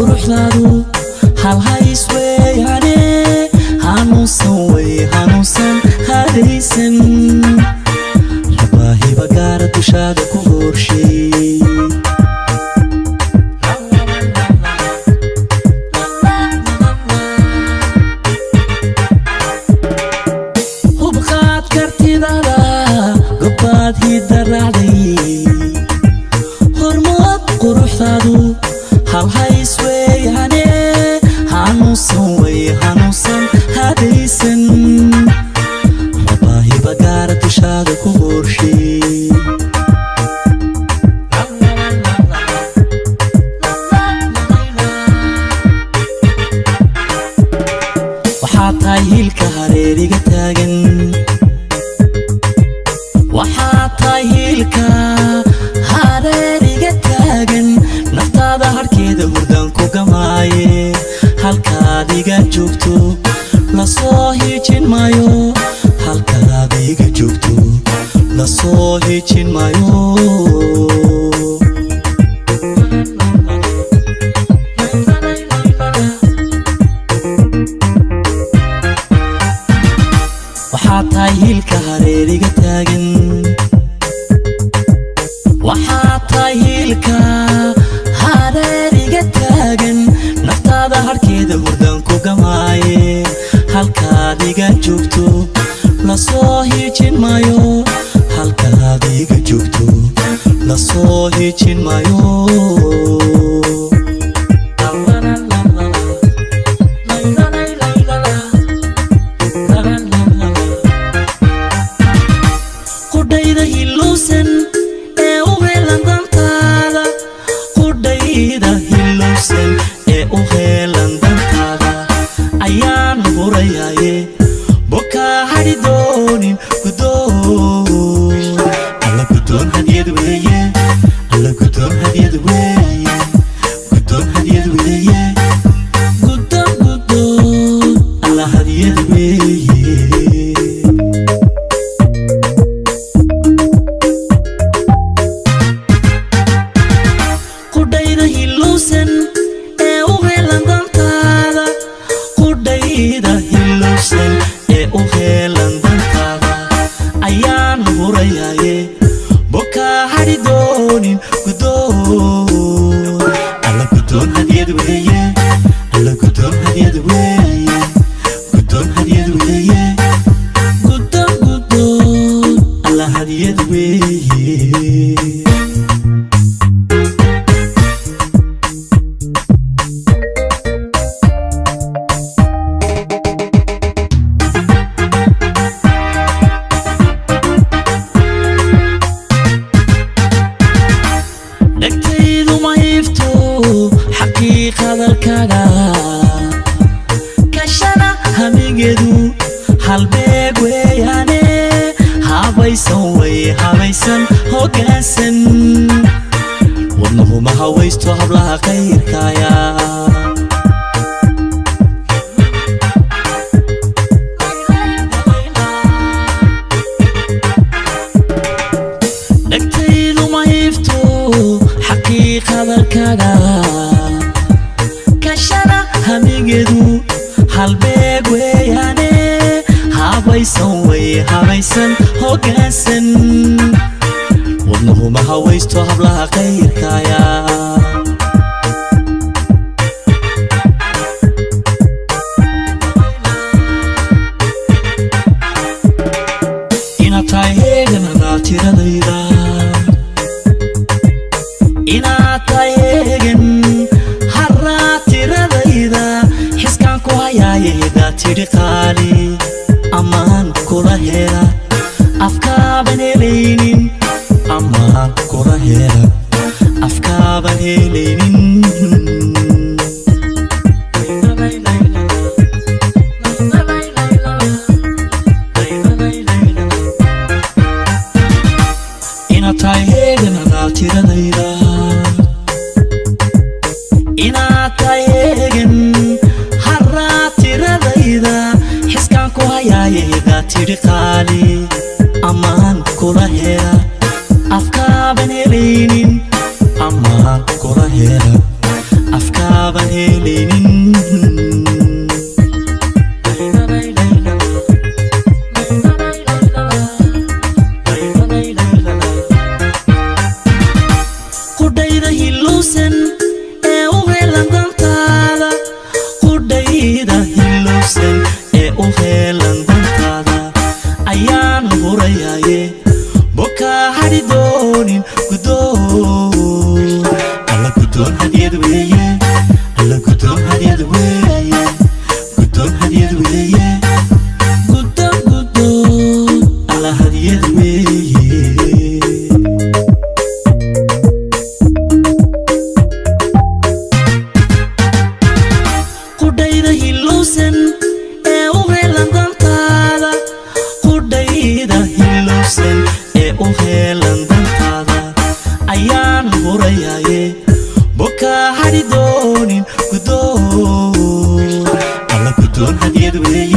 قروح ذارو هل هاي سوي عليه هنوصوي هنوصن هاريسن رباهي بقارة وشادك وغورشي وبخات كرتي دارا قباد هيدر علي هرمات قروح ذارو هل هاي سوي عليه هنوصوي هنوصن هاريسن رباهي بقارة وشادك وغورشي وحاطاي هيلك هريري قتاقن وحاطاي هيلك هريري قتاقن نفتادا هركيدا هردانكو قماي halkaadiga joogto la soo hijin maayo halkaadiga joogto la soo hijin maayo waxaa tahay hilka hareeriga taagan waxaa tahay hilka hareeriga taagan naftaada harkeeda hurdaanku gamaaye halkaadiga joogto la soo hijin maayo halkaadiga joogto la soo hijin maayo qudhayda hilowsan ee u heelan dantaada qudhayda hilowsan ee u heelan dantaada ayaan hurayaye bokaa hadhi doonin gudoon alla gudoon hadiyad weeye alla gudoon hadiyad weeye gudoon hadiyad weeye gudoon gudoon alla hadiyad weeye qudhayda hilowsan ee u heelan dantaada qudhayda hilowsan ee u heelan dantaada ayaan hurayaye bokaa hadhi doonin gudoon alla gudoon hadiyad weeye alla gudoon hadiyad weeye gudoon hadiyad weeye gudoon gudoon alla hadiyad weeye dhegtaydu ma ifto xaqiiqada kaga kashana hamigeedu halbeeg weeyaane habaysan way habaysan hoggaansan wadnuhu ma hawaysto hablaha khayrkaya dhegtaydu ma ifto xaqiiqada kaga kashana hamigeedu halbeeg weeyaane habaysan way habaysan hoggaansan wadnuhu ma hawaysto hablaha khayrkaya inaad tahay heegananaa tiradayda inaad tahay heegan harraa tiradayda xiskaan ku hayaaye hidaa tidhi qaali ammaan kula hela afkaaban helaynin ammaan kula hela afkaaban helaynin inaad tahay heegananaa tiradayda inaad tahay heegan harraa tiradayda xiskaan ku hayaaye hidaa tidhi qaali ammaan kula hela afkaaban helaynin ammaan kula hela afkaaban baaban helinin qudhayda hilowsan ee u heelan dantaada qudhayda hilowsan ee u heelan dantaada ayaan hurayaye boka hadhi doonin gudoon alla gudoon hadiyad weeye alla gudoon hadiyad weeye gudoon hadiyad weeye gudoon gudoon alla hadiyad weeye qudhayda hilowsan ee u heelan dantaada qudhayda hilowsan ee u heelan dantaada ayaan hurayaye boka hadhi doonin gudoon alla gudoon hadiyad weeye